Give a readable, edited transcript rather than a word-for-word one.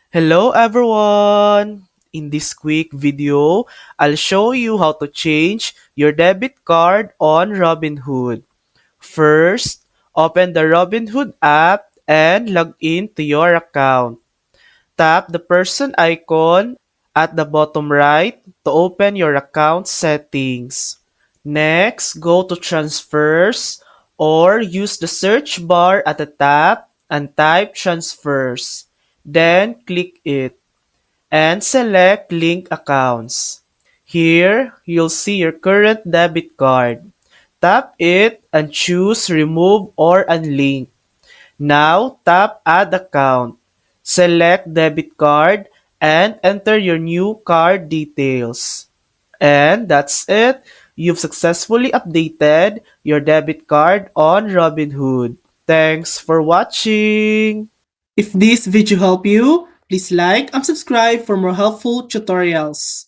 Hello everyone! In this quick video, I'll show you how to change your debit card on Robinhood. First, open the Robinhood app and log in to your account. Tap the person icon at the bottom right to open your account settings. Next, go to Transfers or use the search bar at the top and type Transfers. Then click it and select Link Accounts. Here, you'll see your current debit card. Tap it and choose Remove or Unlink. Now, tap Add Account. Select Debit Card and enter your new card details. And that's it. You've successfully updated your debit card on Robinhood. Thanks for watching! If this video helped you, please like and subscribe for more helpful tutorials.